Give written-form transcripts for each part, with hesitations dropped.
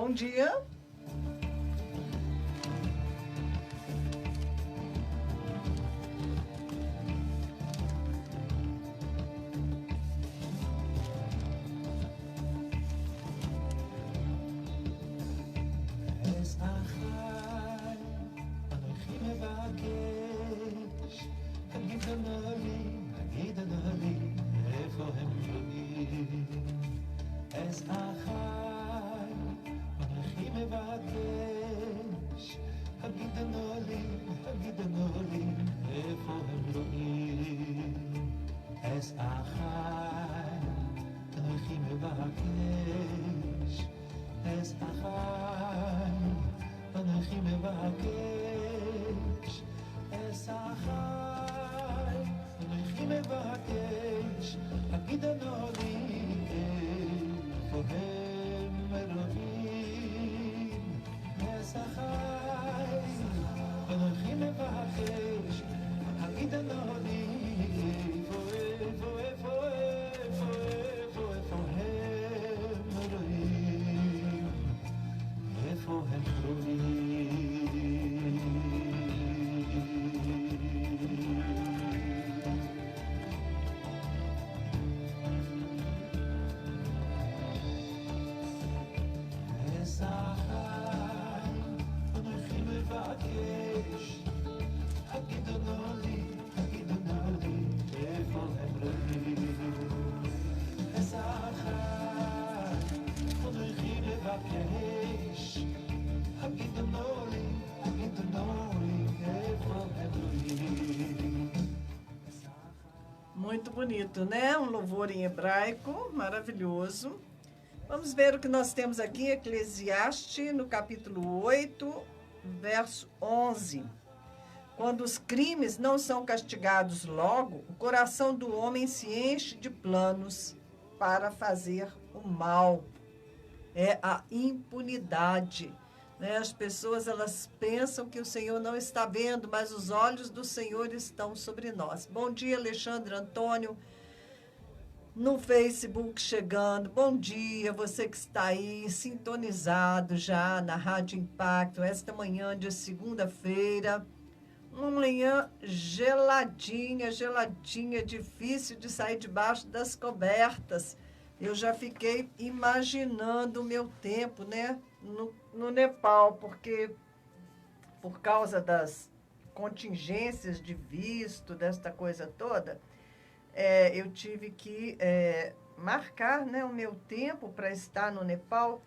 Bom dia. Muito bonito, né? Um louvor em hebraico, maravilhoso. Vamos ver o que nós temos aqui, Eclesiastes, no capítulo 8, verso 11. Quando os crimes não são castigados logo, o coração do homem se enche de planos para fazer o mal. É a impunidade. Né? As pessoas, elas pensam que o Senhor não está vendo, mas os olhos do Senhor estão sobre nós. Bom dia, Alexandre Antônio, no Facebook chegando. Bom dia, você que está aí sintonizado já na Rádio Impacto, esta manhã de segunda-feira. Uma manhã geladinha, difícil de sair debaixo das cobertas. Eu já fiquei imaginando o meu tempo, né, no Nepal, porque por causa das contingências de visto, desta coisa toda, eu tive que marcar, né, o meu tempo para estar no Nepal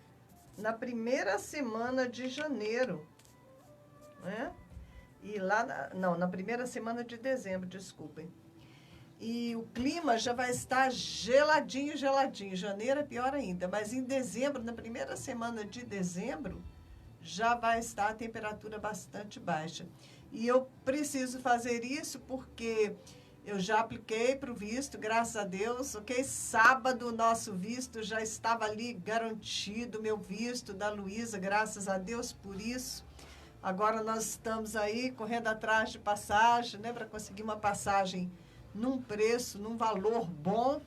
na primeira semana de janeiro, né? E lá, na primeira semana de dezembro, desculpem. E o clima já vai estar geladinho. Janeiro é pior ainda, mas em dezembro, na primeira semana de dezembro, já vai estar a temperatura bastante baixa. E eu preciso fazer isso porque eu já apliquei para o visto, graças a Deus, ok? Sábado, o nosso visto já estava ali garantido, meu visto da Luísa, graças a Deus por isso. Agora nós estamos aí correndo atrás de passagem, né, para conseguir uma passagem num preço, num valor bom,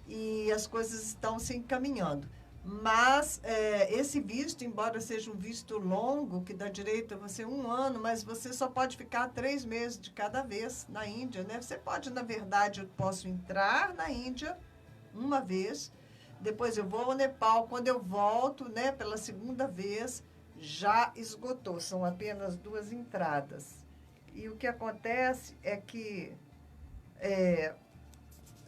e as coisas estão se encaminhando. Mas esse visto, embora seja um visto longo, que dá direito a você 1 ano, mas você só pode ficar 3 meses de cada vez na Índia, né? Você pode, na verdade, eu posso entrar na Índia uma vez, depois eu vou ao Nepal, quando eu volto, né, pela segunda vez, já esgotou, são apenas 2 entradas. E o que acontece é que é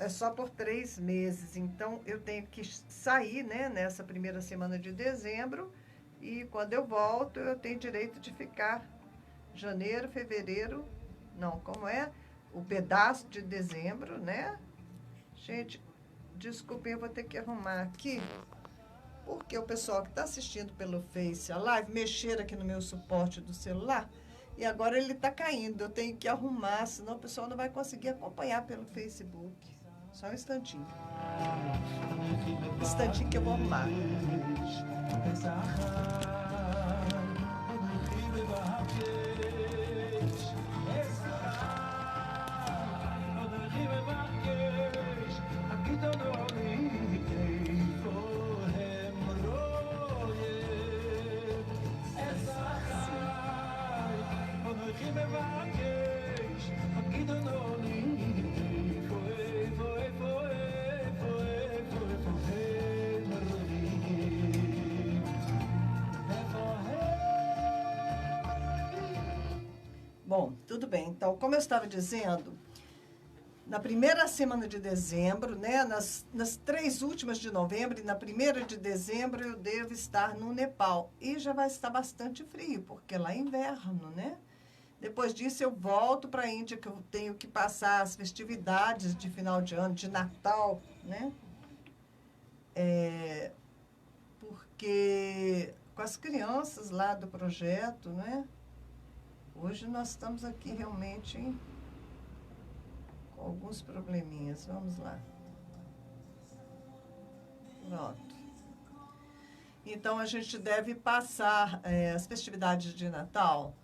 só por 3 meses, então eu tenho que sair, né, nessa primeira semana de dezembro, e quando eu volto eu tenho direito de ficar janeiro, fevereiro, não, como é? O pedaço de dezembro, né? Gente, desculpem, eu vou ter que arrumar aqui, porque o pessoal que está assistindo pelo Face, a live, mexer aqui no meu suporte do celular, e agora ele está caindo, eu tenho que arrumar, senão o pessoal não vai conseguir acompanhar pelo Facebook. Só um instantinho. Um instantinho que eu vou arrumar. Bom, tudo bem. Então, como eu estava dizendo, na primeira semana de dezembro, né, nas 3 últimas de novembro e na primeira de dezembro, eu devo estar no Nepal. E já vai estar bastante frio, porque lá é inverno, né? Depois disso, eu volto para a Índia, que eu tenho que passar as festividades de final de ano, de Natal, né? Porque com as crianças lá do projeto, né? Hoje nós estamos aqui realmente com alguns probleminhas. Vamos lá. Pronto. Então, a gente deve passar as festividades de Natal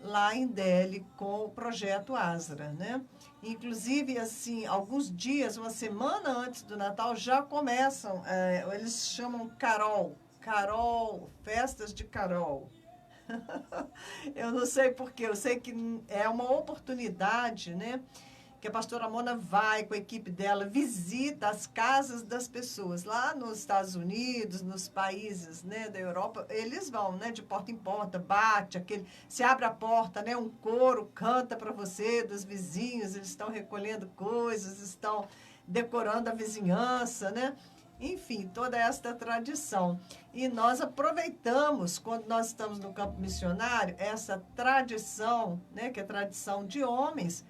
lá em Delhi com o projeto Asra, né? Inclusive, assim, alguns dias, uma semana antes do Natal, já começam, eles chamam Carol, festas de Carol. Eu não sei porquê, eu sei que é uma oportunidade, né? Que a pastora Mona vai com a equipe dela, visita as casas das pessoas. Lá nos Estados Unidos, nos países, né, da Europa, eles vão, né, de porta em porta, bate, se abre a porta, né, um coro canta para você, dos vizinhos, eles estão recolhendo coisas, estão decorando a vizinhança, né? Enfim, toda esta tradição. E nós aproveitamos, quando nós estamos no campo missionário, essa tradição, né, que é tradição de homens,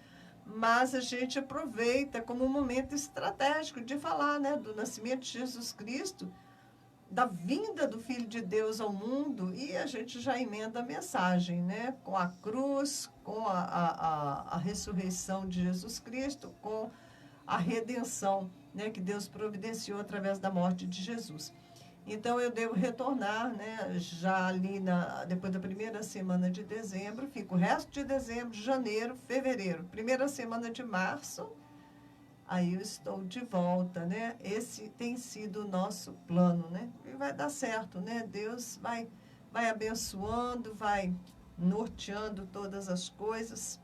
mas a gente aproveita como um momento estratégico de falar, né, do nascimento de Jesus Cristo, da vinda do Filho de Deus ao mundo, e a gente já emenda a mensagem, né, com a cruz, com a ressurreição de Jesus Cristo, com a redenção, né, que Deus providenciou através da morte de Jesus. Então, eu devo retornar, né, já ali depois da primeira semana de dezembro, fico o resto de dezembro, janeiro, fevereiro, primeira semana de março, aí eu estou de volta, né? Esse tem sido o nosso plano, né? E vai dar certo, né? Deus vai abençoando, vai norteando todas as coisas.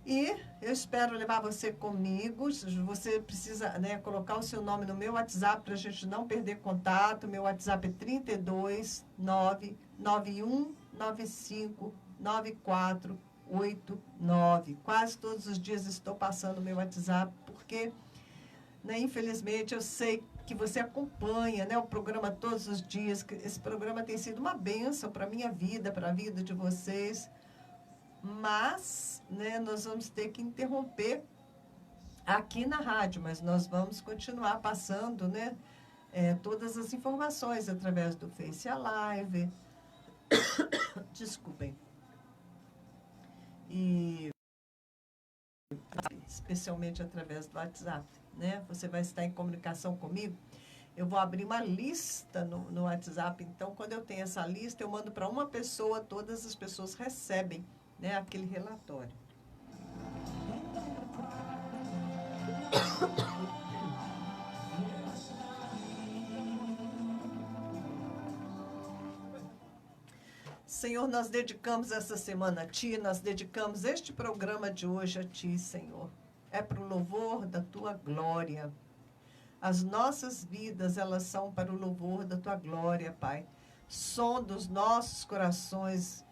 E eu espero levar você comigo. Você precisa, né, colocar o seu nome no meu WhatsApp para a gente não perder contato. Meu WhatsApp é 32 991 95 9489. Quase todos os dias estou passando o meu WhatsApp, porque, né, infelizmente, eu sei que você acompanha, né, o programa todos os dias. Esse programa tem sido uma bênção para a minha vida, para a vida de vocês. Mas, né, nós vamos ter que interromper aqui na rádio, mas nós vamos continuar passando, né, todas as informações através do Face Alive. Desculpem. E especialmente através do WhatsApp, né? Você vai estar em comunicação comigo. Eu vou abrir uma lista no WhatsApp. Então, quando eu tenho essa lista, eu mando para uma pessoa, todas as pessoas recebem, né, aquele relatório. Senhor, nós dedicamos essa semana a Ti, nós dedicamos este programa de hoje a Ti, Senhor. É para o louvor da Tua glória. As nossas vidas, elas são para o louvor da Tua glória, Pai. Sonda os nossos corações,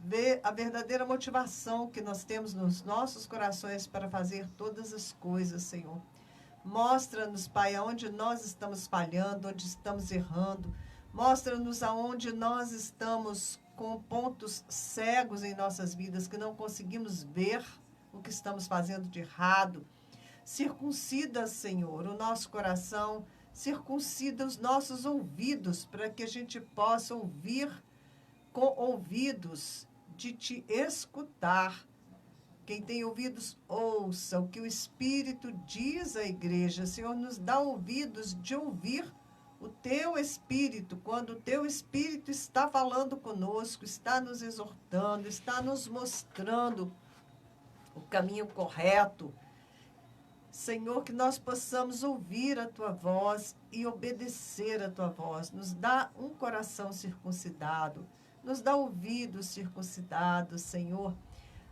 vê a verdadeira motivação que nós temos nos nossos corações para fazer todas as coisas, Senhor. Mostra-nos, Pai, aonde nós estamos falhando, onde estamos errando. Mostra-nos aonde nós estamos com pontos cegos em nossas vidas, que não conseguimos ver o que estamos fazendo de errado. Circuncida, Senhor, o nosso coração, circuncida os nossos ouvidos, para que a gente possa ouvir com ouvidos de Te escutar. Quem tem ouvidos, ouça o que o Espírito diz à igreja. Senhor, nos dá ouvidos de ouvir o Teu Espírito, quando o Teu Espírito está falando conosco, está nos exortando, está nos mostrando o caminho correto. Senhor, que nós possamos ouvir a Tua voz e obedecer a Tua voz. Nos dá um coração circuncidado, nos dá ouvidos circuncidados, Senhor.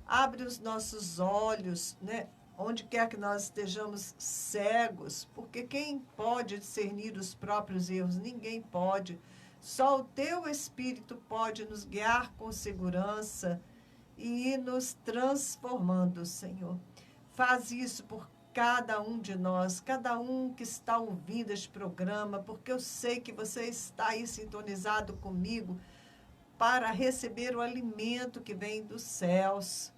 Abre os nossos olhos, né? Onde quer que nós estejamos cegos, porque quem pode discernir os próprios erros? Ninguém pode. Só o Teu Espírito pode nos guiar com segurança e ir nos transformando, Senhor. Faz isso por cada um de nós, cada um que está ouvindo este programa, porque eu sei que você está aí sintonizado comigo para receber o alimento que vem dos céus,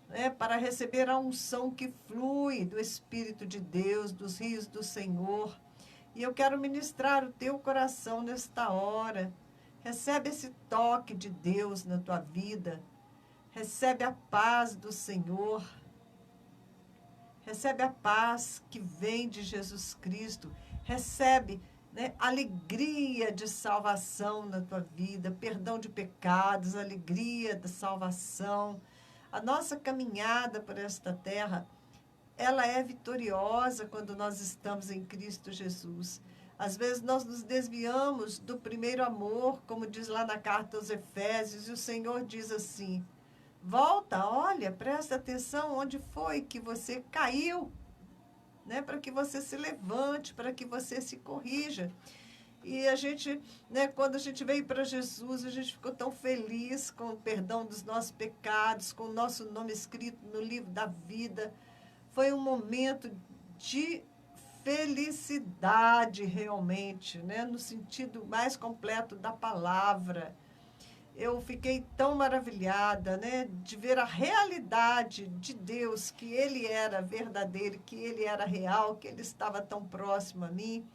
né? Para receber a unção que flui do Espírito de Deus, dos rios do Senhor. E eu quero ministrar o teu coração nesta hora. Recebe esse toque de Deus na tua vida. Recebe a paz do Senhor. Recebe a paz que vem de Jesus Cristo. Recebe, né, alegria de salvação na tua vida, perdão de pecados, alegria da salvação. A nossa caminhada por esta terra, ela é vitoriosa quando nós estamos em Cristo Jesus. Às vezes nós nos desviamos do primeiro amor, como diz lá na carta aos Efésios, e o Senhor diz assim: volta, olha, presta atenção onde foi que você caiu, né? Para que você se levante, para que você se corrija. E a gente, né, quando a gente veio para Jesus, a gente ficou tão feliz com o perdão dos nossos pecados, com o nosso nome escrito no livro da vida. Foi um momento de felicidade realmente, né? No sentido mais completo da palavra. Eu fiquei tão maravilhada, né, de ver a realidade de Deus, que Ele era verdadeiro, que Ele era real, que Ele estava tão próximo a mim.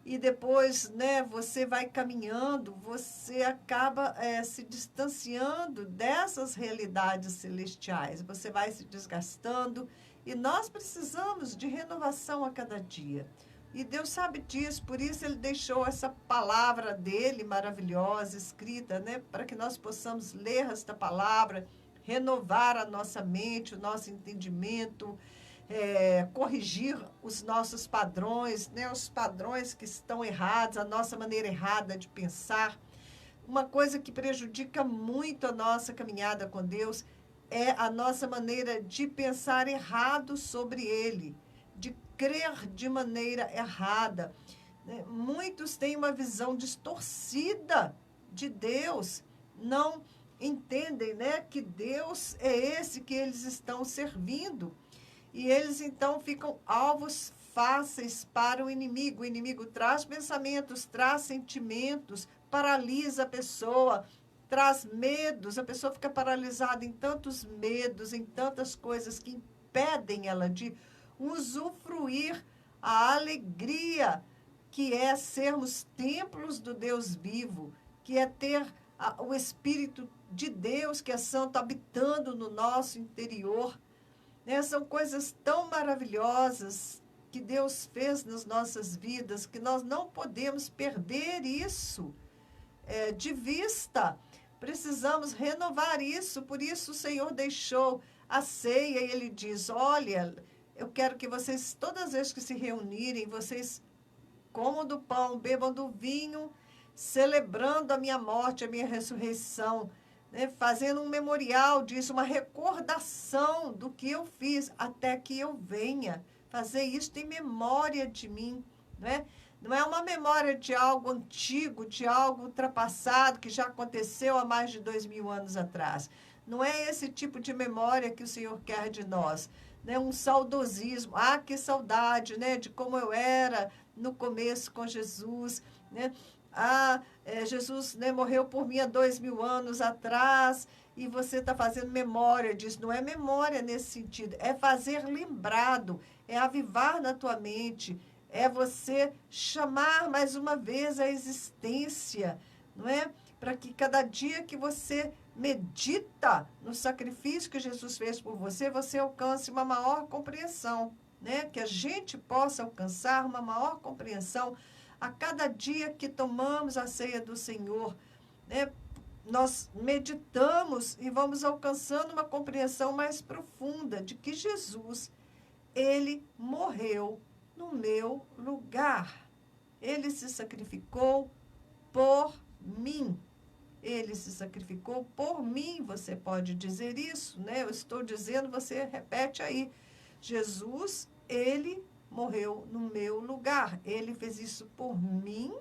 E depois, né, você vai caminhando, você acaba se distanciando dessas realidades celestiais. Você vai se desgastando e nós precisamos de renovação a cada dia. E Deus sabe disso, por isso Ele deixou essa palavra dEle maravilhosa, escrita, né, para que nós possamos ler esta palavra, renovar a nossa mente, o nosso entendimento, corrigir os nossos padrões, né, os padrões que estão errados, a nossa maneira errada de pensar. Uma coisa que prejudica muito a nossa caminhada com Deus é a nossa maneira de pensar errado sobre Ele, de crer de maneira errada. Muitos têm uma visão distorcida de Deus, não entendem, né, que Deus é esse que eles estão servindo. E eles, então, ficam alvos fáceis para o inimigo. O inimigo traz pensamentos, traz sentimentos, paralisa a pessoa, traz medos. A pessoa fica paralisada em tantos medos, em tantas coisas que impedem ela de usufruir a alegria que é sermos templos do Deus vivo, que é ter o Espírito de Deus, que é santo, habitando no nosso interior. São coisas tão maravilhosas que Deus fez nas nossas vidas, que nós não podemos perder isso de vista. Precisamos renovar isso, por isso o Senhor deixou a ceia e Ele diz: olha, eu quero que vocês, todas as vezes que se reunirem, vocês comam do pão, bebam do vinho, celebrando a minha morte, a minha ressurreição, né? Fazendo um memorial disso, uma recordação do que eu fiz até que eu venha. Fazer isso em memória de mim, né? Não é uma memória de algo antigo, de algo ultrapassado, que já aconteceu há mais de 2000 anos atrás. Não é esse tipo de memória que o Senhor quer de nós, né? Um saudosismo. Ah, que saudade, né? De como eu era no começo com Jesus, né? Jesus, né, morreu por mim há 2000 anos atrás e você está fazendo memória disso. Não é memória nesse sentido, é fazer lembrado, é avivar na tua mente, é você chamar mais uma vez a existência, não é? Para que cada dia que você medita no sacrifício que Jesus fez por você, você alcance uma maior compreensão, né? Que a gente possa alcançar uma maior compreensão a cada dia que tomamos a ceia do Senhor, né? Nós meditamos e vamos alcançando uma compreensão mais profunda de que Jesus, Ele morreu no meu lugar. Ele se sacrificou por mim. Ele se sacrificou por mim. Você pode dizer isso, né? Eu estou dizendo, você repete aí. Jesus, Ele morreu no meu lugar. Ele fez isso por mim,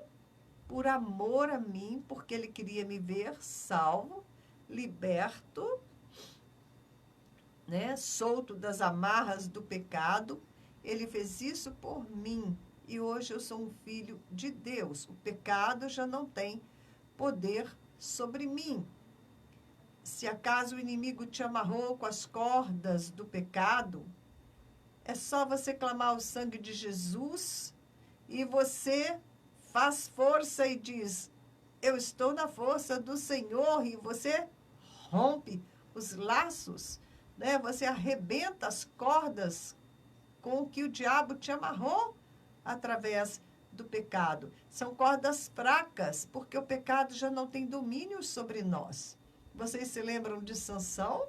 por amor a mim, porque Ele queria me ver salvo, liberto, né, solto das amarras do pecado. Ele fez isso por mim. E hoje eu sou um filho de Deus. O pecado já não tem poder sobre mim. Se acaso o inimigo te amarrou com as cordas do pecado, é só você clamar o sangue de Jesus e você faz força e diz: eu estou na força do Senhor, e você rompe os laços, né? Você arrebenta as cordas com que o diabo te amarrou através do pecado. São cordas fracas, porque o pecado já não tem domínio sobre nós. Vocês se lembram de Sansão?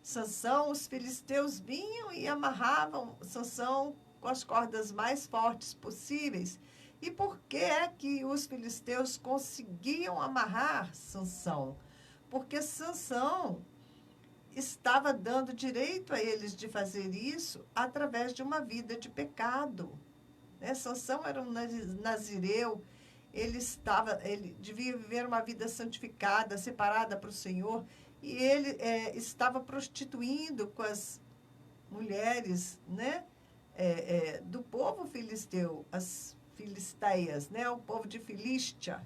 Sansão, os filisteus vinham e amarravam Sansão com as cordas mais fortes possíveis. E por que é que os filisteus conseguiam amarrar Sansão? Porque Sansão estava dando direito a eles de fazer isso através de uma vida de pecado. Sansão era um nazireu, ele devia viver uma vida santificada, separada para o Senhor, e ele estava prostituindo com as mulheres, né, do povo filisteu, as filisteias, né, o povo de Filístia.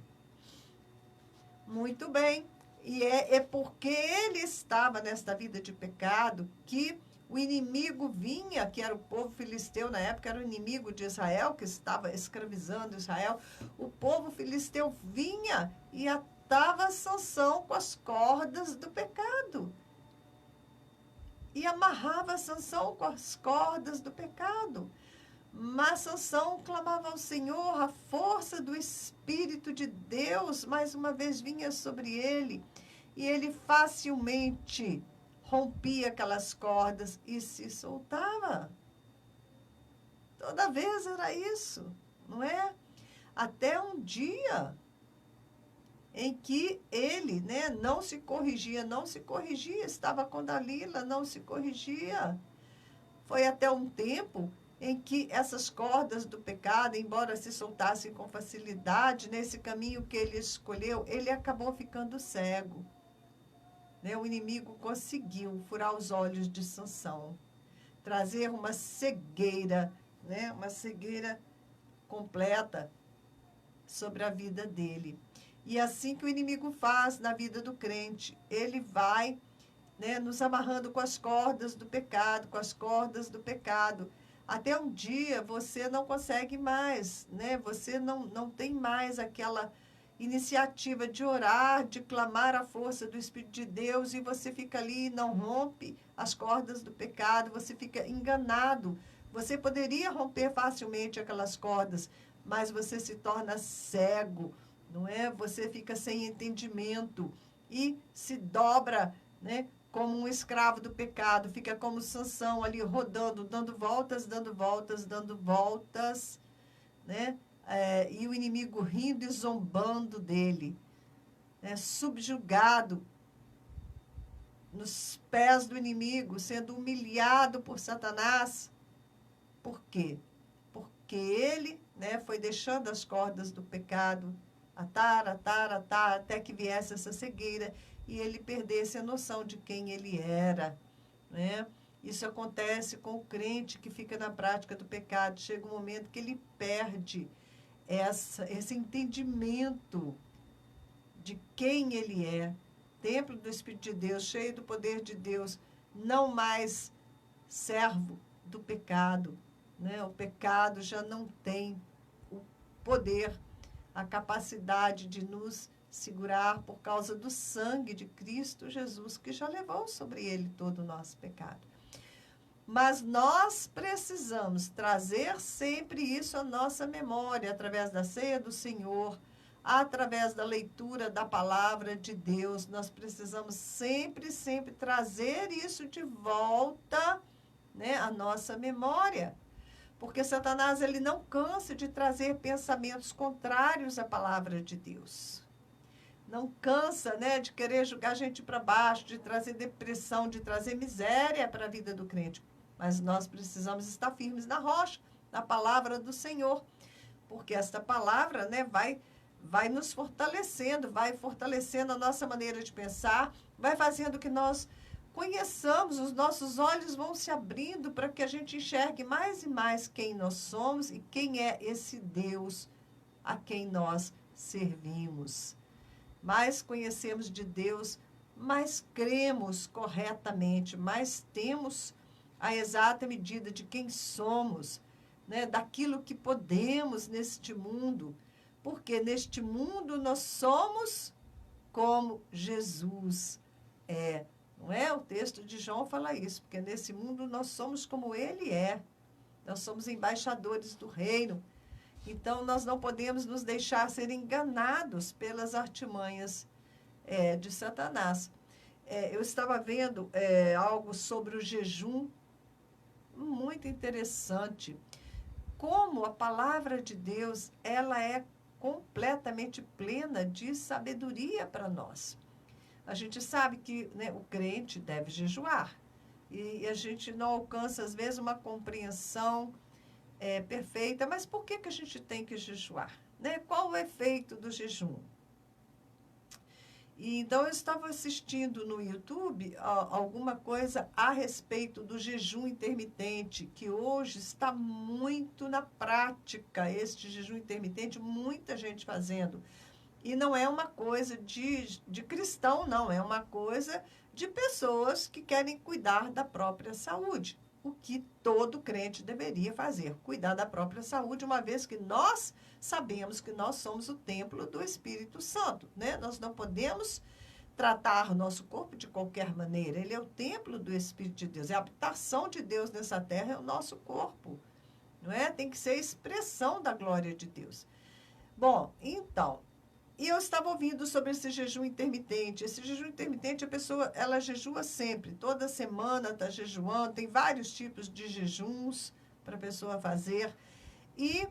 Muito bem. E é porque ele estava nesta vida de pecado que o inimigo vinha, que era o povo filisteu na época, era o inimigo de Israel, que estava escravizando Israel. O povo filisteu vinha e atava Sansão com as cordas do pecado. E amarrava Sansão com as cordas do pecado. Mas Sansão clamava ao Senhor, a força do Espírito de Deus mais uma vez vinha sobre ele, e ele facilmente rompia aquelas cordas e se soltava. Toda vez era isso, não é? Até um dia em que ele, né, não se corrigia, estava com Dalila, não se corrigia. Foi até um tempo em que essas cordas do pecado, embora se soltassem com facilidade, nesse caminho que ele escolheu, ele acabou ficando cego. Né? O inimigo conseguiu furar os olhos de Sansão, trazer uma cegueira, né? Uma cegueira completa sobre a vida dele. E assim que o inimigo faz na vida do crente, ele vai, né, nos amarrando com as cordas do pecado, até um dia você não consegue mais, né? Você não tem mais aquela iniciativa de orar, de clamar a força do Espírito de Deus, e você fica ali e não rompe as cordas do pecado, você fica enganado. Você poderia romper facilmente aquelas cordas, mas você se torna cego, não é? Você fica sem entendimento e se dobra, né, como um escravo do pecado, fica como Sansão ali rodando, dando voltas, né? E o inimigo rindo e zombando dele, né? Subjugado nos pés do inimigo, sendo humilhado por Satanás. Por quê? Porque ele, né, foi deixando as cordas do pecado atar, até que viesse essa cegueira e ele perdesse a noção de quem ele era, né? Isso acontece com o crente que fica na prática do pecado. Chega um momento que ele perde esse entendimento de quem ele é. Templo do Espírito de Deus, cheio do poder de Deus, não mais servo do pecado, né? O pecado já não tem o poder, a capacidade de nos segurar por causa do sangue de Cristo Jesus, que já levou sobre ele todo o nosso pecado. Mas nós precisamos trazer sempre isso à nossa memória, através da ceia do Senhor, através da leitura da palavra de Deus. Nós precisamos sempre trazer isso de volta, né, à nossa memória. Porque Satanás, ele não cansa de trazer pensamentos contrários à palavra de Deus. Não cansa, né, de querer jogar a gente para baixo, de trazer depressão, de trazer miséria para a vida do crente. Mas nós precisamos estar firmes na rocha, na palavra do Senhor. Porque esta palavra, né, vai nos fortalecendo, vai fortalecendo a nossa maneira de pensar, vai fazendo que nós conheçamos, os nossos olhos vão se abrindo para que a gente enxergue mais e mais quem nós somos e quem é esse Deus a quem nós servimos. Mais conhecemos de Deus, mais cremos corretamente, mais temos a exata medida de quem somos, né? Daquilo que podemos neste mundo, porque neste mundo nós somos como Jesus é. Não é? O texto de João fala isso, porque nesse mundo nós somos como ele é. Nós somos embaixadores do reino. Então, nós não podemos nos deixar ser enganados pelas artimanhas de Satanás. Eu estava vendo algo sobre o jejum, muito interessante. Como a palavra de Deus, ela é completamente plena de sabedoria para nós. A gente sabe que, né, o crente deve jejuar. E a gente não alcança, às vezes, uma compreensão perfeita. Mas por que a gente tem que jejuar? Né? Qual o efeito do jejum? E, então, eu estava assistindo no YouTube alguma coisa a respeito do jejum intermitente, que hoje está muito na prática, este jejum intermitente, muita gente fazendo. E não é uma coisa de cristão, não. É uma coisa de pessoas que querem cuidar da própria saúde. O que todo crente deveria fazer. Cuidar da própria saúde, uma vez que nós sabemos que nós somos o templo do Espírito Santo, né? Nós não podemos tratar o nosso corpo de qualquer maneira. Ele é o templo do Espírito de Deus. É a habitação de Deus nessa terra, é o nosso corpo. Não é? Tem que ser a expressão da glória de Deus. Bom, então... E eu estava ouvindo sobre esse jejum intermitente. Esse jejum intermitente, a pessoa, ela jejua sempre. Toda semana está jejuando. Tem vários tipos de jejuns para a pessoa fazer. E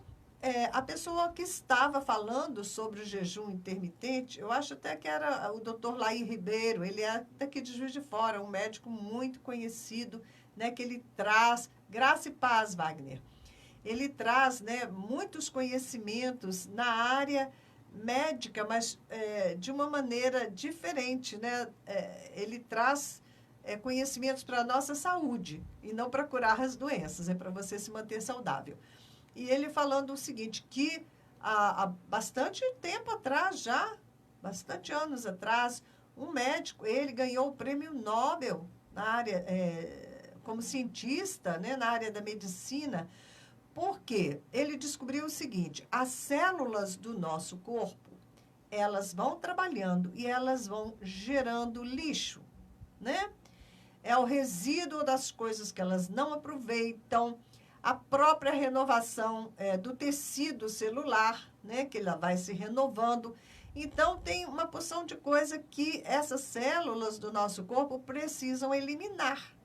a pessoa que estava falando sobre o jejum intermitente, eu acho até que era o Dr. Laí Ribeiro. Ele é daqui de Juiz de Fora, um médico muito conhecido, né, que ele traz... Graça e paz, Wagner. Ele traz, né, muitos conhecimentos na área médica, mas de uma maneira diferente, né? Ele traz conhecimentos para a nossa saúde e não para curar as doenças, é para você se manter saudável. E ele falando o seguinte, que há bastante tempo atrás já, bastante anos atrás, um médico, ele ganhou o prêmio Nobel na área, como cientista, né, na área da medicina. Porque ele descobriu o seguinte, as células do nosso corpo, elas vão trabalhando e elas vão gerando lixo, né? É o resíduo das coisas que elas não aproveitam, a própria renovação do tecido celular, né? Que ela vai se renovando. Então, tem uma porção de coisa que essas células do nosso corpo precisam eliminar.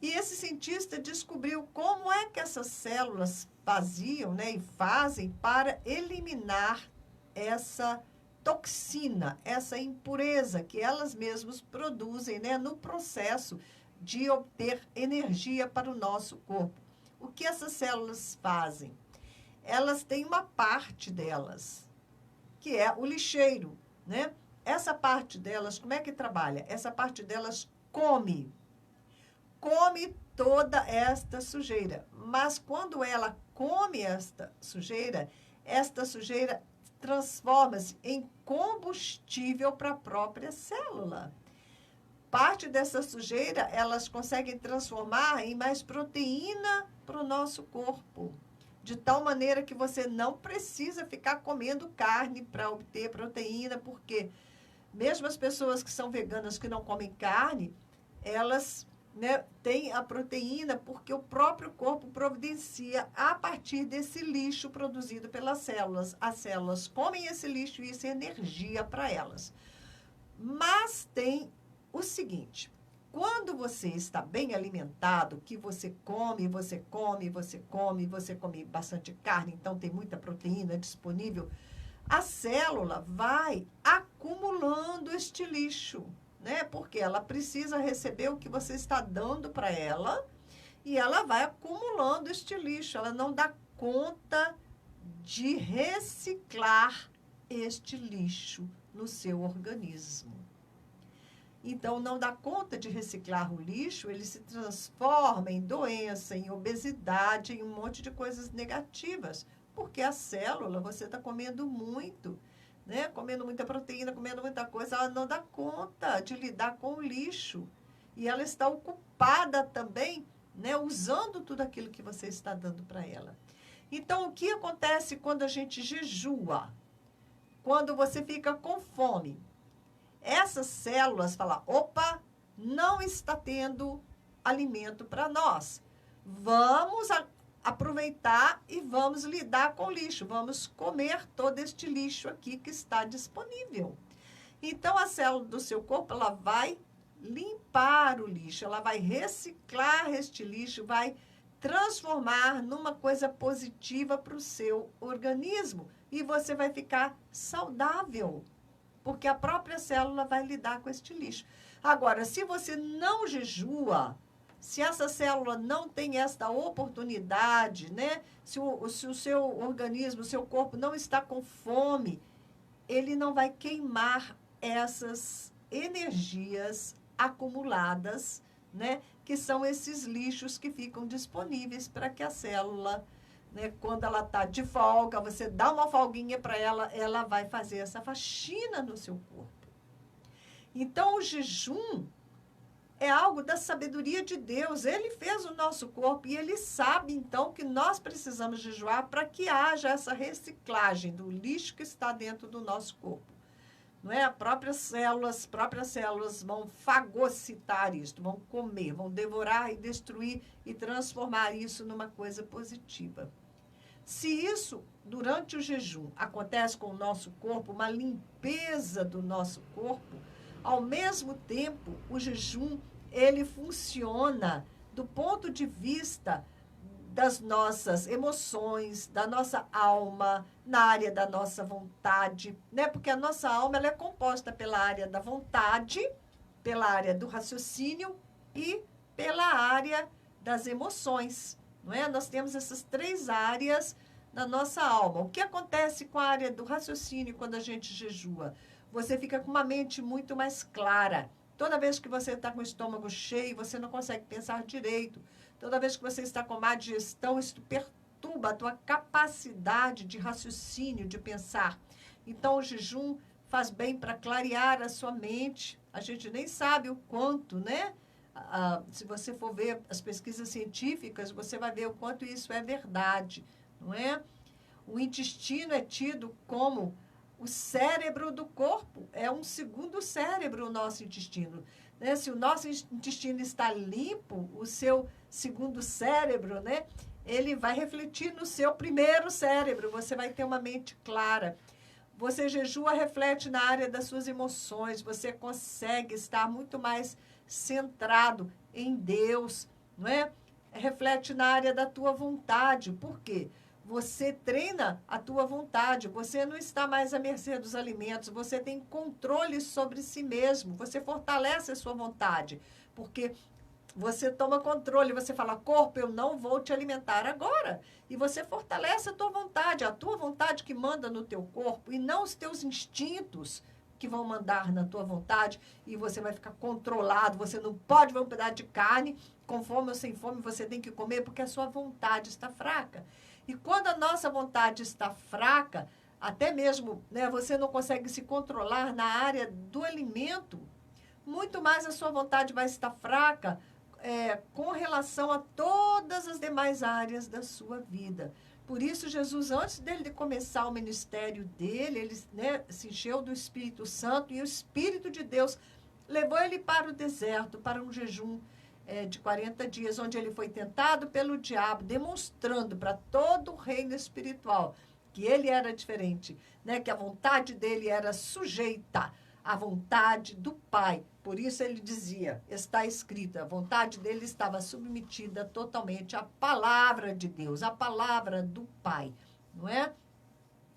E esse cientista descobriu como é que essas células faziam, né, e fazem para eliminar essa toxina, essa impureza que elas mesmas produzem, né, no processo de obter energia para o nosso corpo. O que essas células fazem? Elas têm uma parte delas, que é o lixeiro, né? Essa parte delas, como é que trabalha? Essa parte delas come toda esta sujeira. Mas quando ela come esta sujeira transforma-se em combustível para a própria célula. Parte dessa sujeira elas conseguem transformar em mais proteína para o nosso corpo. De tal maneira que você não precisa ficar comendo carne para obter proteína, porque mesmo as pessoas que são veganas, que não comem carne, elas... né, tem a proteína porque o próprio corpo providencia a partir desse lixo produzido pelas células. As células comem esse lixo e isso é energia para elas. Mas tem o seguinte, quando você está bem alimentado, que você come bastante carne, então tem muita proteína disponível, a célula vai acumulando este lixo, né? Porque ela precisa receber o que você está dando para ela e ela vai acumulando este lixo. Ela não dá conta de reciclar este lixo no seu organismo. Então, não dá conta de reciclar o lixo, ele se transforma em doença, em obesidade, em um monte de coisas negativas. Porque a célula, você está comendo muito, né? Comendo muita proteína, comendo muita coisa, ela não dá conta de lidar com o lixo. E ela está ocupada também, né? Usando tudo aquilo que você está dando para ela. Então, o que acontece quando a gente jejua? Quando você fica com fome? Essas células falam, opa, não está tendo alimento para nós. Vamos aproveitar e vamos lidar com o lixo. Vamos comer todo este lixo aqui que está disponível. Então, a célula do seu corpo, ela vai limpar o lixo, ela vai reciclar este lixo, vai transformar numa coisa positiva para o seu organismo. E você vai ficar saudável, porque a própria célula vai lidar com este lixo. Agora, se você não jejua, se essa célula não tem esta oportunidade, né? Se o seu organismo, o seu corpo não está com fome, ele não vai queimar essas energias acumuladas, né? Que são esses lixos que ficam disponíveis para que a célula, né, quando ela está de folga, você dá uma folguinha para ela, ela vai fazer essa faxina no seu corpo. Então, o jejum é algo da sabedoria de Deus. Ele fez o nosso corpo e ele sabe, então, que nós precisamos jejuar para que haja essa reciclagem do lixo que está dentro do nosso corpo. Não é? As próprias células vão fagocitar isso, vão comer, vão devorar e destruir e transformar isso numa coisa positiva. Se isso, durante o jejum, acontece com o nosso corpo, uma limpeza do nosso corpo, ao mesmo tempo, o jejum, ele funciona do ponto de vista das nossas emoções, da nossa alma, na área da nossa vontade, né? Porque a nossa alma, ela é composta pela área da vontade, pela área do raciocínio e pela área das emoções, não é? Nós temos essas três áreas na nossa alma. O que acontece com a área do raciocínio quando a gente jejua? Você fica com uma mente muito mais clara. Toda vez que você está com o estômago cheio, você não consegue pensar direito. Toda vez que você está com má digestão, isso perturba a tua capacidade de raciocínio, de pensar. Então, o jejum faz bem para clarear a sua mente. A gente nem sabe o quanto, né? Se você for ver as pesquisas científicas, você vai ver o quanto isso é verdade, não é? O intestino é tido como o cérebro do corpo. É um segundo cérebro o nosso intestino, né? Se o nosso intestino está limpo, o seu segundo cérebro, né? Ele vai refletir no seu primeiro cérebro. Você vai ter uma mente clara. Você jejua, reflete na área das suas emoções. Você consegue estar muito mais centrado em Deus, não é? Reflete na área da tua vontade. Por quê? Você treina a tua vontade, você não está mais à mercê dos alimentos, você tem controle sobre si mesmo, você fortalece a sua vontade, porque você toma controle, você fala, corpo, eu não vou te alimentar agora. E você fortalece a tua vontade que manda no teu corpo, e não os teus instintos que vão mandar na tua vontade, e você vai ficar controlado, você não pode ver um pedaço de carne, com fome ou sem fome, você tem que comer, porque a sua vontade está fraca. E quando a nossa vontade está fraca, até mesmo, né, você não consegue se controlar na área do alimento, muito mais a sua vontade vai estar fraca com relação a todas as demais áreas da sua vida. Por isso, Jesus, antes dele de começar o ministério dele, ele, né, se encheu do Espírito Santo e o Espírito de Deus levou ele para o deserto, para um jejum de 40 dias, onde ele foi tentado pelo diabo, demonstrando para todo o reino espiritual que ele era diferente, né? Que a vontade dele era sujeita à vontade do Pai. Por isso ele dizia, está escrito, a vontade dele estava submetida totalmente à palavra de Deus, à palavra do Pai, não é?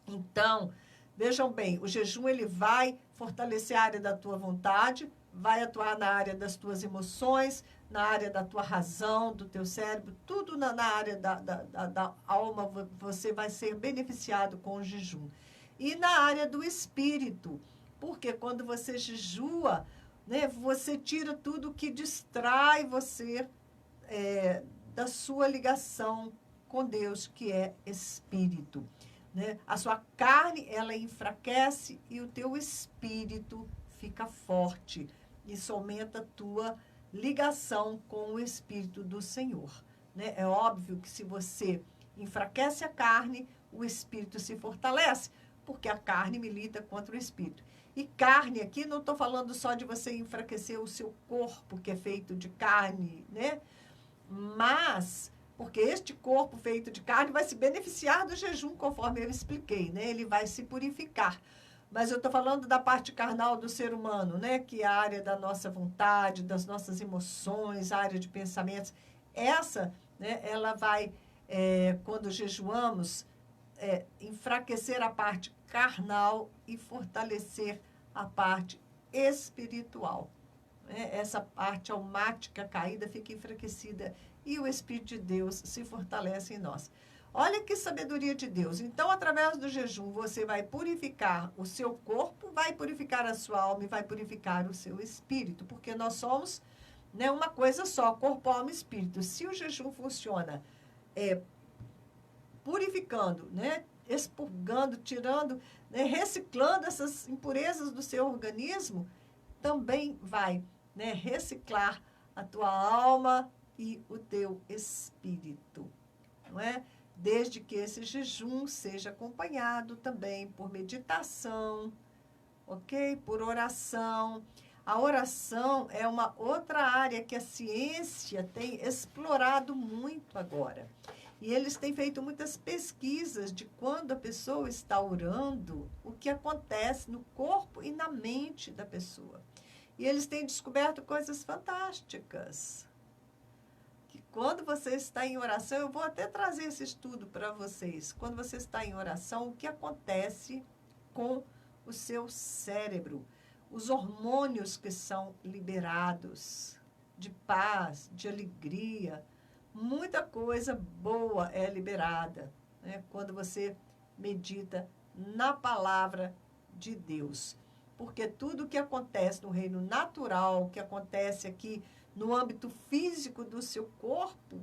Então, vejam bem, o jejum ele vai fortalecer a área da tua vontade, vai atuar na área das tuas emoções, na área da tua razão, do teu cérebro, tudo na área da alma, você vai ser beneficiado com o jejum. E na área do espírito, porque quando você jejua, né? Você tira tudo que distrai você da sua ligação com Deus, que é espírito, né? A sua carne, ela enfraquece e o teu espírito fica forte. Isso aumenta a tua ligação com o Espírito do Senhor, né? É óbvio que se você enfraquece a carne, o Espírito se fortalece, porque a carne milita contra o Espírito. E carne aqui, não estou falando só de você enfraquecer o seu corpo, que é feito de carne, né? Mas, porque este corpo feito de carne vai se beneficiar do jejum, conforme eu expliquei, né? Ele vai se purificar. Mas eu estou falando da parte carnal do ser humano, né? Que é a área da nossa vontade, das nossas emoções, a área de pensamentos. Essa, né, ela vai, quando jejuamos, enfraquecer a parte carnal e fortalecer a parte espiritual. Essa parte almática caída fica enfraquecida e o Espírito de Deus se fortalece em nós. Olha que sabedoria de Deus. Então, através do jejum, você vai purificar o seu corpo, vai purificar a sua alma e vai purificar o seu espírito, porque nós somos, né, uma coisa só, corpo, alma e espírito. Se o jejum funciona purificando, né, expurgando, tirando, né, reciclando essas impurezas do seu organismo, também vai, né, reciclar a tua alma e o teu espírito, não é? Desde que esse jejum seja acompanhado também por meditação, ok? Por oração. A oração é uma outra área que a ciência tem explorado muito agora. E eles têm feito muitas pesquisas de quando a pessoa está orando, o que acontece no corpo e na mente da pessoa. E eles têm descoberto coisas fantásticas. Que quando você está em oração, eu vou até trazer esse estudo para vocês. Quando você está em oração, o que acontece com o seu cérebro? Os hormônios que são liberados, de paz, de alegria, muita coisa boa é liberada, né, quando você medita na palavra de Deus. Porque tudo que acontece no reino natural, que acontece aqui no âmbito físico do seu corpo,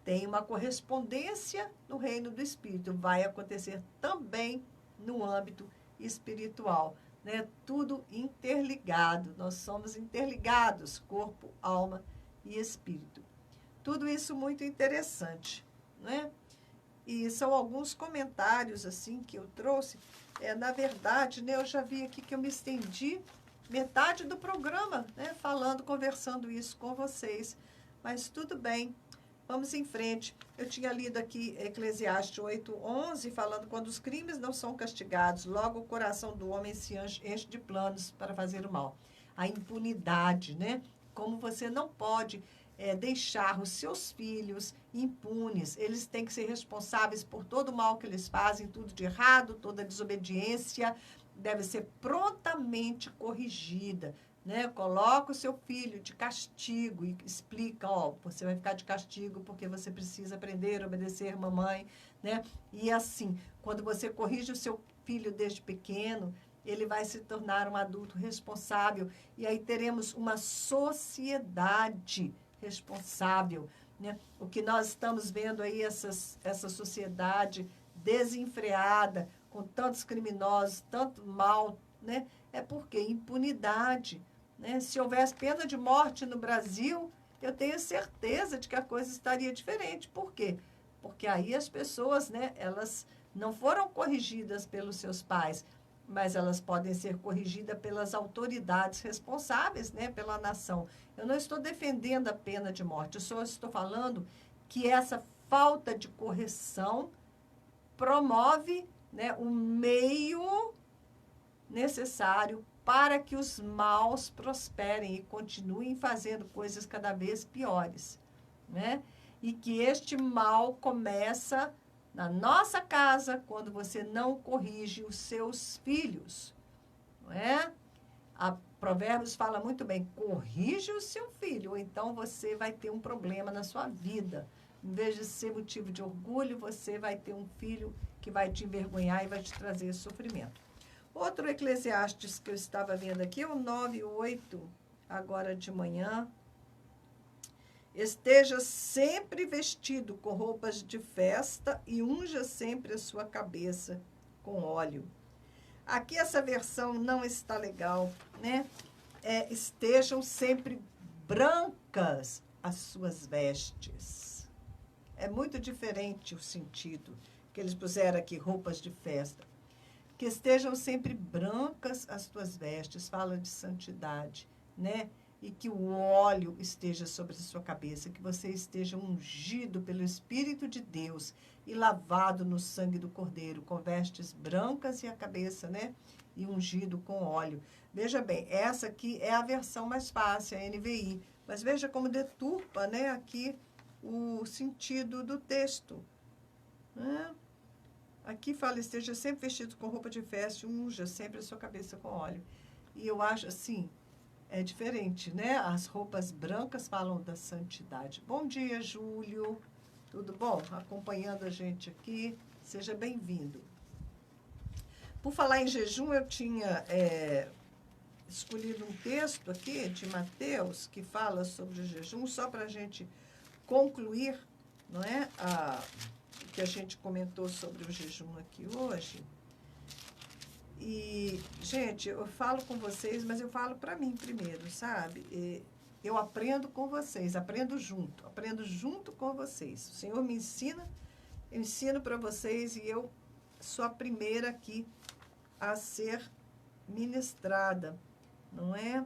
tem uma correspondência no reino do Espírito. Vai acontecer também no âmbito espiritual, né? Tudo interligado. Nós somos interligados, corpo, alma e espírito. Tudo isso muito interessante, né? E são alguns comentários assim que eu trouxe. Na verdade, né, eu já vi aqui que eu me estendi metade do programa, né, falando, conversando isso com vocês. Mas tudo bem, vamos em frente. Eu tinha lido aqui Eclesiastes 8:11, falando quando os crimes não são castigados, logo o coração do homem se enche de planos para fazer o mal. A impunidade, né? Como você não pode deixar os seus filhos impunes. Eles têm que ser responsáveis por todo o mal que eles fazem, tudo de errado, toda desobediência deve ser prontamente corrigida, né? Coloca o seu filho de castigo e explica, ó, você vai ficar de castigo porque você precisa aprender a obedecer mamãe, né? E assim, quando você corrige o seu filho desde pequeno, ele vai se tornar um adulto responsável e aí teremos uma sociedade responsável, né? O que nós estamos vendo aí, essa sociedade desenfreada, com tantos criminosos, tanto mal, né? É porque impunidade, né? Se houvesse pena de morte no Brasil, eu tenho certeza de que a coisa estaria diferente. Por quê? Porque aí as pessoas, né, elas não foram corrigidas pelos seus pais, mas elas podem ser corrigidas pelas autoridades responsáveis, né, pela nação. Eu não estou defendendo a pena de morte, eu só estou falando que essa falta de correção promove, né, o meio necessário para que os maus prosperem e continuem fazendo coisas cada vez piores, né? E que este mal começa na nossa casa quando você não corrige os seus filhos, não é? A Provérbios fala muito bem, corrige o seu filho, ou então você vai ter um problema na sua vida. Em vez de ser motivo de orgulho, você vai ter um filho que vai te envergonhar e vai te trazer sofrimento. Outro Eclesiastes que eu estava vendo aqui é o 9:8, agora de manhã. Esteja sempre vestido com roupas de festa e unja sempre a sua cabeça com óleo. Aqui essa versão não está legal, né? Estejam sempre brancas as suas vestes. É muito diferente o sentido que eles puseram aqui, roupas de festa. Que estejam sempre brancas as tuas vestes, fala de santidade, né? E que o óleo esteja sobre a sua cabeça, que você esteja ungido pelo Espírito de Deus e lavado no sangue do Cordeiro, com vestes brancas e a cabeça, né? E ungido com óleo. Veja bem, essa aqui é a versão mais fácil, a NVI. Mas veja como deturpa, né, aqui o sentido do texto, né? Aqui fala, esteja sempre vestido com roupa de festa e unja sempre a sua cabeça com óleo. E eu acho assim, é diferente, né? As roupas brancas falam da santidade. Bom dia, Júlio. Tudo bom? Acompanhando a gente aqui. Seja bem-vindo. Por falar em jejum, eu tinha escolhido um texto aqui de Mateus que fala sobre o jejum, só para a gente concluir, não é? O que a gente comentou sobre o jejum aqui hoje. E, gente, eu falo com vocês, mas eu falo para mim primeiro, sabe? Eu aprendo com vocês, aprendo junto com vocês. O Senhor me ensina, eu ensino para vocês e eu sou a primeira aqui a ser ministrada, não é?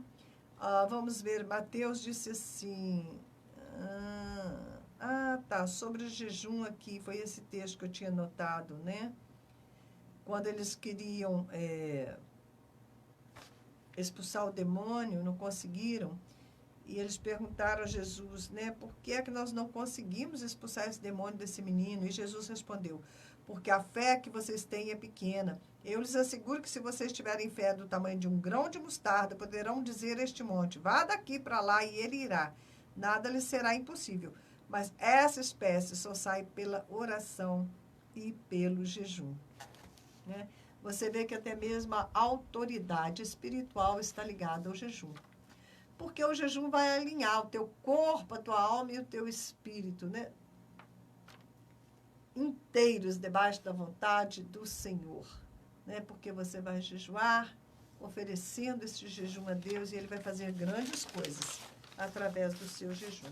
Vamos ver, Mateus disse assim... tá, sobre o jejum aqui, foi esse texto que eu tinha notado, né? Quando eles queriam expulsar o demônio, não conseguiram, e eles perguntaram a Jesus, né, por que é que nós não conseguimos expulsar esse demônio desse menino? E Jesus respondeu, porque a fé que vocês têm é pequena. Eu lhes asseguro que se vocês tiverem fé do tamanho de um grão de mostarda, poderão dizer a este monte, vá daqui para lá e ele irá. Nada lhes será impossível. Mas essa espécie só sai pela oração e pelo jejum, né? Você vê que até mesmo a autoridade espiritual está ligada ao jejum. Porque o jejum vai alinhar o teu corpo, a tua alma e o teu espírito, né? Inteiros debaixo da vontade do Senhor, né? Porque você vai jejuar, oferecendo esse jejum a Deus e Ele vai fazer grandes coisas através do seu jejum.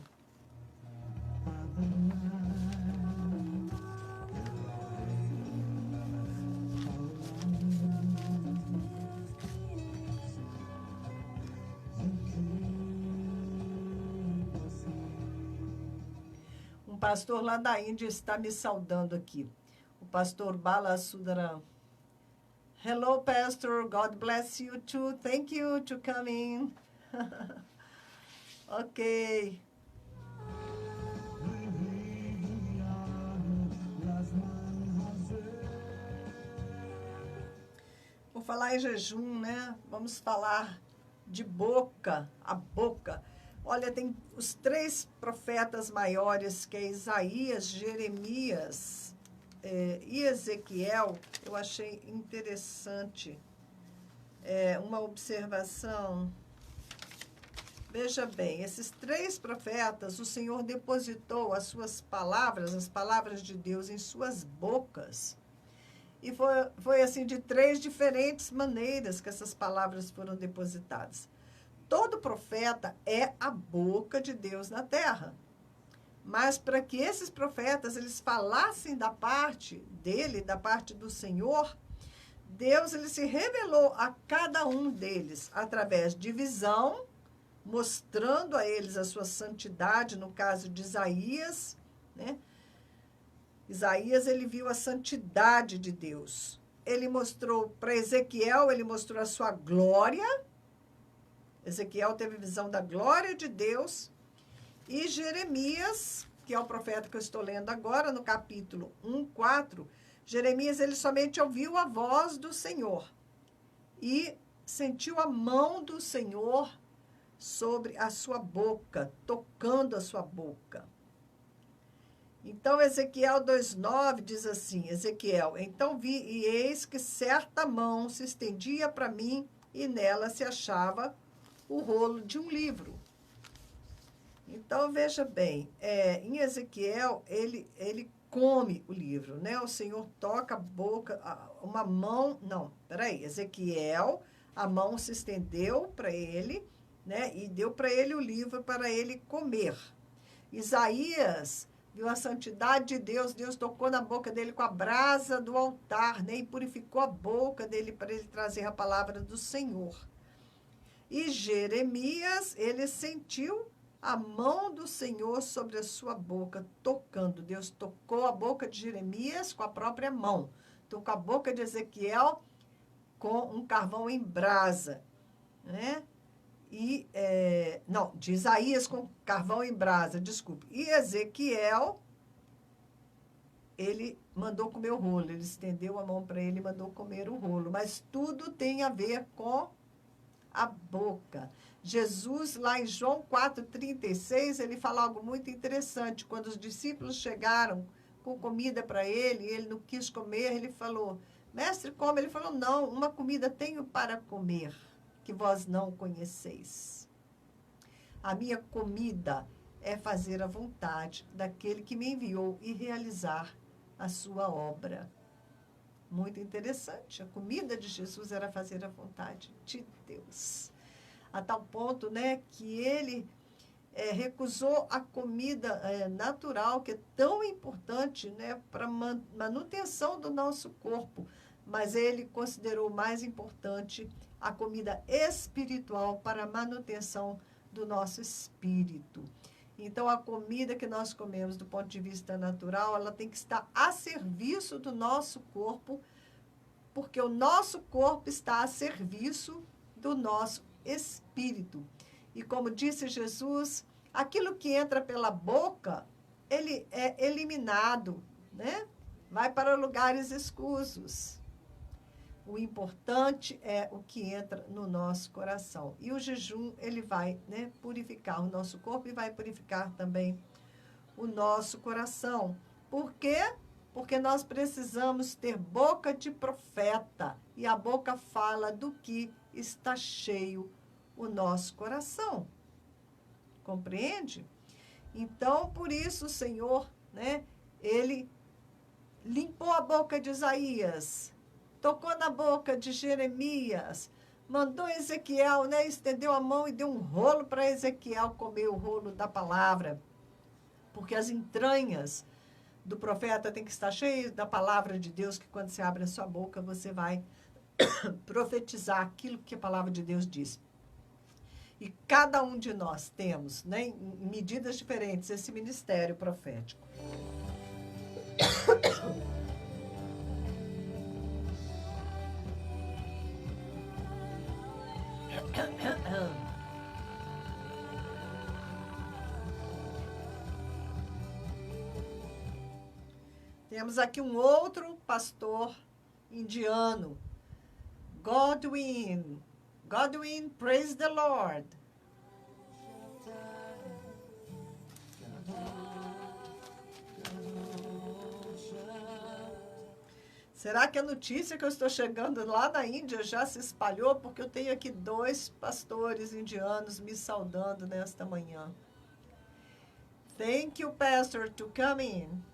Um pastor lá da Índia está me saudando aqui. O pastor Bala Sudaram. Hello, pastor. God bless you too. Thank you to come in. Ok. Por falar em jejum, né? Vamos falar de boca, a boca. Olha, tem os 3 profetas maiores, que é Isaías, Jeremias e Ezequiel. Eu achei interessante uma observação. Veja bem, esses 3 profetas, o Senhor depositou as suas palavras, as palavras de Deus, em suas bocas. E foi assim, de 3 diferentes maneiras que essas palavras foram depositadas. Todo profeta é a boca de Deus na terra. Mas para que esses profetas eles falassem da parte dele, da parte do Senhor, Deus ele se revelou a cada um deles através de visão, mostrando a eles a sua santidade, no caso de Isaías, né? Isaías, ele viu a santidade de Deus. Ele mostrou para Ezequiel, ele mostrou a sua glória. Ezequiel teve visão da glória de Deus. E Jeremias, que é o profeta que eu estou lendo agora, no capítulo 1:4, Jeremias, ele somente ouviu a voz do Senhor e sentiu a mão do Senhor sobre a sua boca, tocando a sua boca. Então, Ezequiel 2:9 diz assim, Ezequiel, então vi e eis que certa mão se estendia para mim e nela se achava o rolo de um livro. Então, veja bem, em Ezequiel, ele come o livro, né? O Senhor toca a boca, uma mão, não, peraí, Ezequiel, a mão se estendeu para ele, né? E deu para ele o livro para ele comer. Isaías viu a santidade de Deus, Deus tocou na boca dele com a brasa do altar, né? E purificou a boca dele para ele trazer a palavra do Senhor. E Jeremias, ele sentiu a mão do Senhor sobre a sua boca, tocando. Deus tocou a boca de Jeremias com a própria mão. Tocou a boca de Ezequiel com um carvão em brasa, né? De Isaías com carvão em brasa, desculpe. E Ezequiel, ele mandou comer o rolo, ele estendeu a mão para ele e mandou comer o rolo. Mas tudo tem a ver com a boca. Jesus, lá em João 4,36, ele fala algo muito interessante. Quando os discípulos chegaram com comida para ele, e ele não quis comer, ele falou, mestre, come. Ele falou, não, uma comida tenho para comer, que vós não conheceis. A minha comida é fazer a vontade daquele que me enviou e realizar a sua obra. Muito interessante. A comida de Jesus era fazer a vontade de Deus. A tal ponto, né, que ele recusou a comida natural, que é tão importante, né, para manutenção do nosso corpo. Mas ele considerou mais importante a comida espiritual para a manutenção do nosso espírito. Então, a comida que nós comemos do ponto de vista natural, ela tem que estar a serviço do nosso corpo, porque o nosso corpo está a serviço do nosso espírito. E como disse Jesus, aquilo que entra pela boca, ele é eliminado, né? Vai para lugares escusos. O importante é o que entra no nosso coração. E o jejum, ele vai, né, purificar o nosso corpo e vai purificar também o nosso coração. Por quê? Porque nós precisamos ter boca de profeta. E a boca fala do que está cheio o nosso coração. Compreende? Então, por isso o Senhor, né, ele limpou a boca de Isaías, tocou na boca de Jeremias, mandou Ezequiel, né, estendeu a mão e deu um rolo para Ezequiel comer o rolo da palavra. Porque as entranhas do profeta tem que estar cheias da palavra de Deus, que quando você abre a sua boca, você vai profetizar aquilo que a palavra de Deus diz. E cada um de nós temos, né, em medidas diferentes, esse ministério profético. Temos aqui um outro pastor indiano, Godwin. Godwin, praise the Lord. Será que a notícia que eu estou chegando lá na Índia já se espalhou? Porque eu tenho aqui 2 pastores indianos me saudando nesta manhã. Thank you, Pastor, to come in.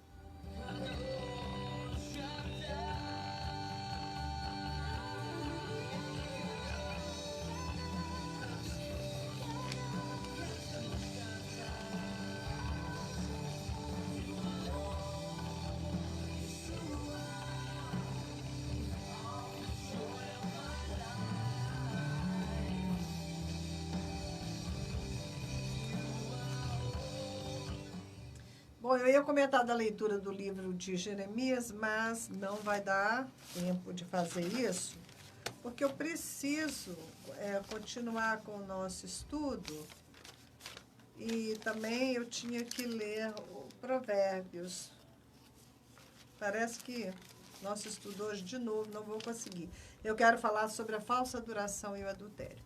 Bom, eu ia comentar da leitura do livro de Jeremias, mas não vai dar tempo de fazer isso, porque eu preciso continuar com o nosso estudo e também eu tinha que ler o Provérbios. Parece que nosso estudo hoje, de novo, não vou conseguir. Eu quero falar sobre a falsa adoração e o adultério.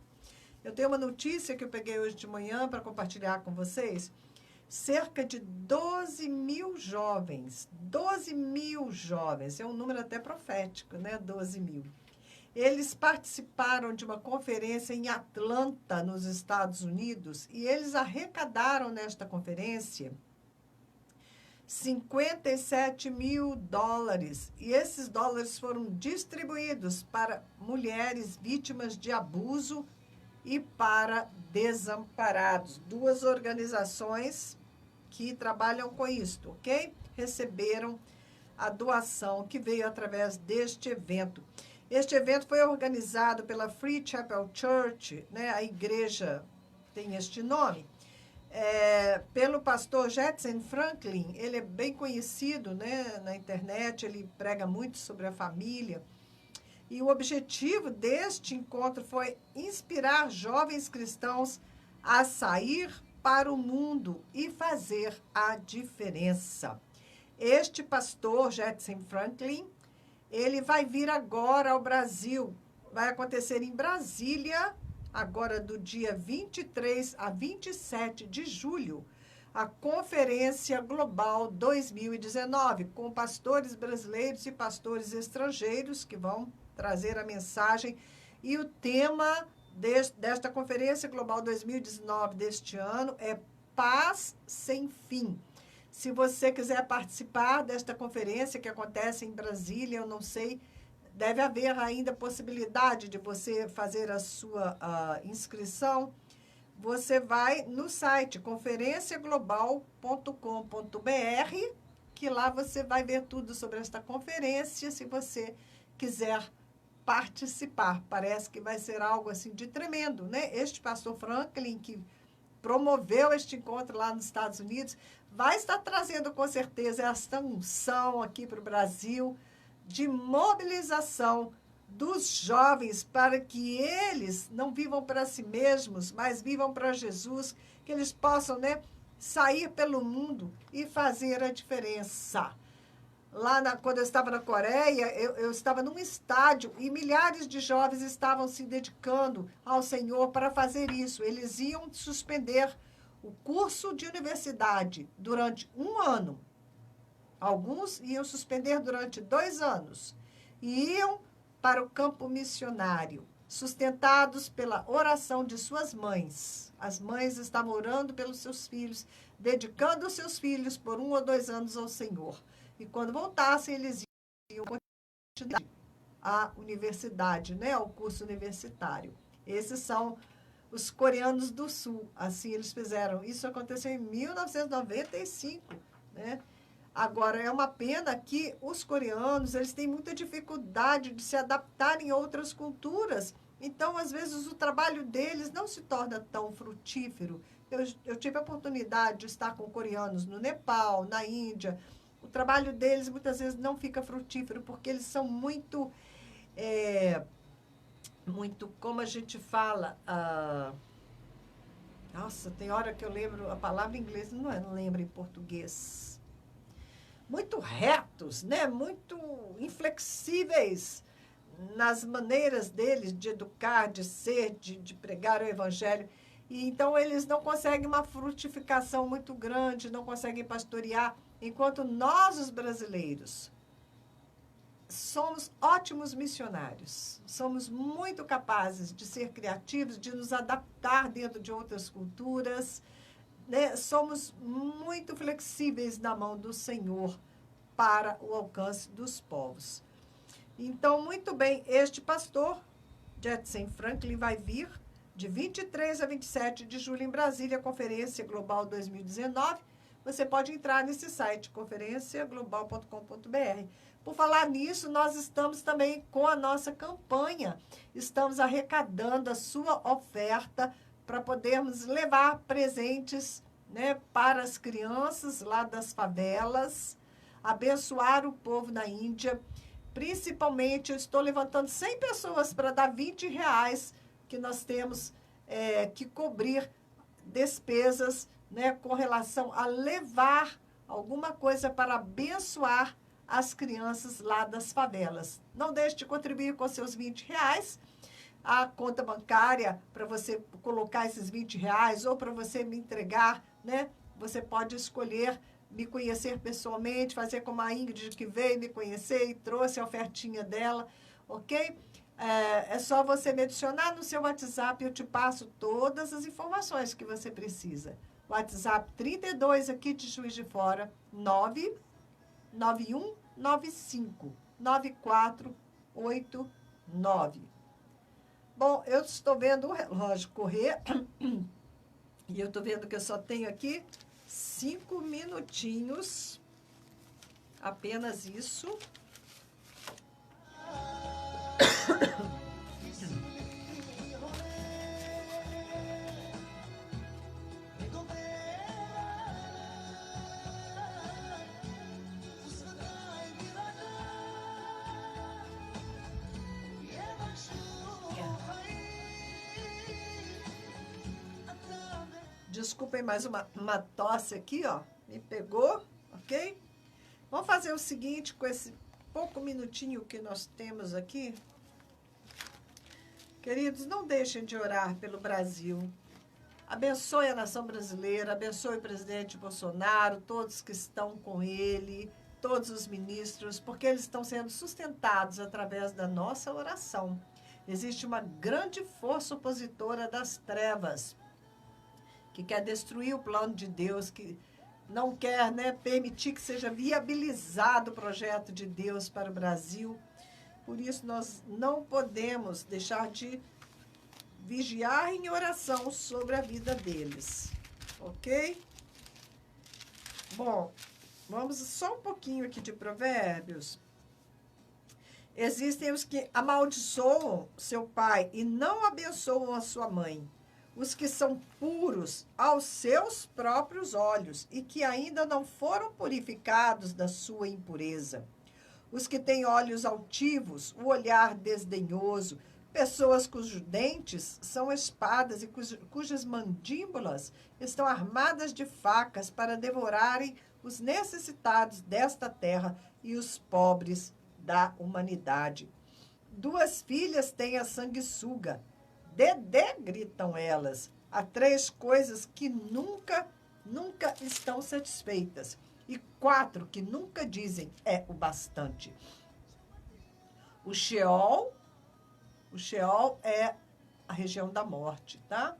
Eu tenho uma notícia que eu peguei hoje de manhã para compartilhar com vocês. cerca de 12 mil jovens. 12 mil jovens, é um número até profético, né? 12 mil. Eles participaram de uma conferência em Atlanta, nos Estados Unidos, e eles arrecadaram nesta conferência 57 mil dólares. E esses dólares foram distribuídos para mulheres vítimas de abuso e para desamparados. Duas organizações que trabalham com isto, ok? Receberam a doação que veio através deste evento. Este evento foi organizado pela Free Chapel Church, né? A igreja tem este nome, pelo pastor Jetson Franklin. Ele é bem conhecido, né, na internet, ele prega muito sobre a família. E o objetivo deste encontro foi inspirar jovens cristãos a sair para o mundo e fazer a diferença. Este pastor, Jetson Franklin, ele vai vir agora ao Brasil. Vai acontecer em Brasília, agora do dia 23 a 27 de julho, a Conferência Global 2019, com pastores brasileiros e pastores estrangeiros que vão trazer a mensagem. E o tema desta Conferência Global 2019 deste ano é Paz Sem Fim. Se você quiser participar desta conferência que acontece em Brasília, eu não sei, deve haver ainda possibilidade de você fazer a sua inscrição. Você vai no site conferenciaglobal.com.br, que lá você vai ver tudo sobre esta conferência, se você quiser participar. Parece que vai ser algo assim de tremendo, né? Este pastor Franklin, que promoveu este encontro lá nos Estados Unidos, vai estar trazendo com certeza esta unção aqui para o Brasil de mobilização dos jovens para que eles não vivam para si mesmos, mas vivam para Jesus, que eles possam, né, sair pelo mundo e fazer a diferença. Quando eu estava na Coreia, eu estava num estádio e milhares de jovens estavam se dedicando ao Senhor para fazer isso. Eles iam suspender o curso de universidade durante 1 ano. Alguns iam suspender durante 2 anos. E iam para o campo missionário, sustentados pela oração de suas mães. As mães estavam orando pelos seus filhos, dedicando os seus filhos por 1 ou 2 anos ao Senhor. E quando voltassem, eles iam continuar a universidade, né, ao curso universitário. Esses são os coreanos do Sul. Assim eles fizeram. Isso aconteceu em 1995, né? Agora, é uma pena que os coreanos, eles têm muita dificuldade de se adaptar em outras culturas. Então, às vezes, o trabalho deles não se torna tão frutífero. Eu tive a oportunidade de estar com coreanos no Nepal, na Índia. O trabalho deles, muitas vezes, não fica frutífero, porque eles são muito, como a gente fala... nossa, tem hora que eu lembro a palavra em inglês, não lembro em português. Muito retos, né? Muito inflexíveis nas maneiras deles de educar, de ser, de pregar o evangelho. E então eles não conseguem uma frutificação muito grande, não conseguem pastorear, enquanto nós, os brasileiros, somos ótimos missionários. Somos muito capazes de ser criativos, de nos adaptar dentro de outras culturas, né? Somos muito flexíveis na mão do Senhor para o alcance dos povos. Então, muito bem, este pastor, Jetson Franklin, vai vir de 23 a 27 de julho em Brasília, Conferência Global 2019. Você pode entrar nesse site, conferenciaglobal.com.br. Por falar nisso, nós estamos também com a nossa campanha. Estamos arrecadando a sua oferta para podermos levar presentes, né, para as crianças lá das favelas, abençoar o povo na Índia. Principalmente, eu estou levantando 100 pessoas para dar R$20, que nós temos que cobrir despesas, né, com relação a levar alguma coisa para abençoar as crianças lá das favelas. Não deixe de contribuir com seus R$20. A conta bancária para você colocar esses R$20 ou para você me entregar, né, você pode escolher me conhecer pessoalmente, fazer como a Ingrid que veio me conhecer e trouxe a ofertinha dela, ok? É só você me adicionar no seu WhatsApp, eu te passo todas as informações que você precisa. WhatsApp 32 aqui de Juiz de Fora, 99195 9489. Bom, eu estou vendo o relógio correr e eu estou vendo que eu só tenho aqui 5 minutinhos, apenas isso. Desculpem mais uma tosse aqui, ó. Me pegou, ok? Vamos fazer o seguinte, com esse pouco minutinho que nós temos aqui. Queridos, não deixem de orar pelo Brasil. Abençoe a nação brasileira, abençoe o presidente Bolsonaro, todos que estão com ele, todos os ministros, porque eles estão sendo sustentados através da nossa oração. Existe uma grande força opositora das trevas, que quer destruir o plano de Deus, que não quer, né, permitir que seja viabilizado o projeto de Deus para o Brasil. Por isso, nós não podemos deixar de vigiar em oração sobre a vida deles, ok? Bom, vamos só um pouquinho aqui de Provérbios. Existem os que amaldiçoam seu pai e não abençoam a sua mãe. Os que são puros aos seus próprios olhos e que ainda não foram purificados da sua impureza. Os que têm olhos altivos, o olhar desdenhoso, pessoas cujos dentes são espadas e cujas mandíbulas estão armadas de facas para devorarem os necessitados desta terra e os pobres da humanidade. 2 filhas têm a sanguessuga. Dedé, gritam elas. Há 3 coisas que nunca estão satisfeitas. E 4 que nunca dizem é o bastante. O Sheol é a região da morte, tá?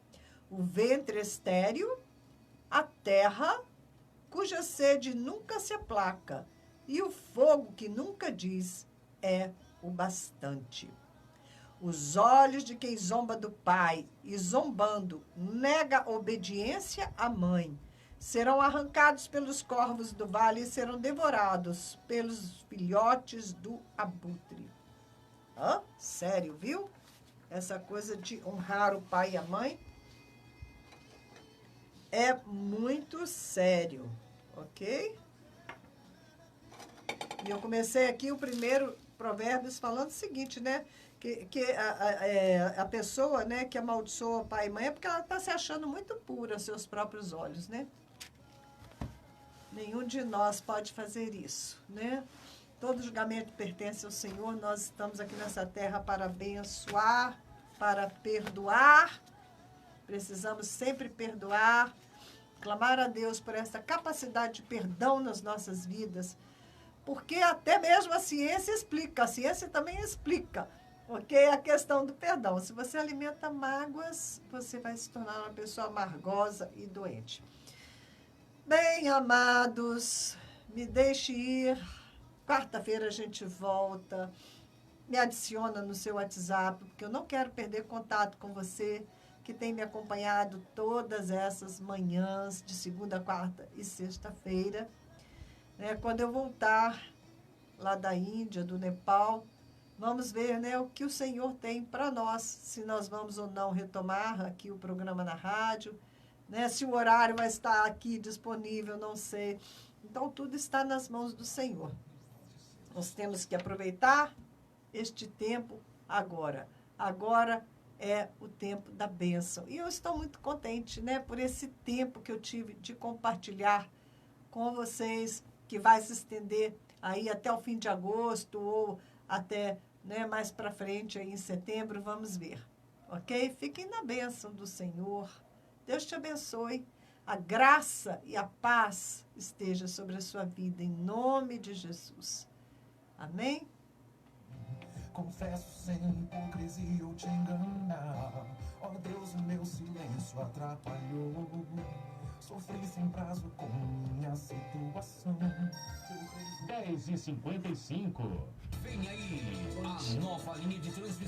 O ventre estéril, a terra, cuja sede nunca se aplaca. E o fogo que nunca diz é o bastante. Os olhos de quem zomba do pai e, zombando, nega obediência à mãe, serão arrancados pelos corvos do vale e serão devorados pelos filhotes do abutre. Sério, viu? Essa coisa de honrar o pai e a mãe é muito sério, ok? E eu comecei aqui o primeiro Provérbios falando o seguinte, né? Que a pessoa, né, que amaldiçoa pai e mãe é porque ela está se achando muito pura aos seus próprios olhos, né? Nenhum de nós pode fazer isso, né? Todo julgamento pertence ao Senhor. Nós estamos aqui nessa terra para abençoar, para perdoar. Precisamos sempre perdoar, clamar a Deus por essa capacidade de perdão nas nossas vidas. Porque até mesmo a ciência explica, a ciência também explica, ok? A questão do perdão. Se você alimenta mágoas, você vai se tornar uma pessoa amargosa e doente. Bem, amados, me deixe ir. Quarta-feira a gente volta. Me adiciona no seu WhatsApp, porque eu não quero perder contato com você, que tem me acompanhado todas essas manhãs, de segunda, quarta e sexta-feira. Quando eu voltar lá da Índia, do Nepal, vamos ver, né, o que o Senhor tem para nós, se nós vamos ou não retomar aqui o programa na rádio, né, se o horário vai estar aqui disponível, não sei. Então, tudo está nas mãos do Senhor. Nós temos que aproveitar este tempo agora. Agora é o tempo da bênção. E eu estou muito contente, né, por esse tempo que eu tive de compartilhar com vocês, que vai se estender aí até o fim de agosto ou até, né, mais para frente, aí em setembro, vamos ver. Ok? Fiquem na bênção do Senhor. Deus te abençoe. a graça e a paz esteja sobre a sua vida, em nome de Jesus. Amém? Confesso sem hipocrisia ou te enganar. Ó Deus, o meu silêncio atrapalhou. Sofri sem prazo com minha situação. 10h55. Vem aí, a nova linha de transmissão.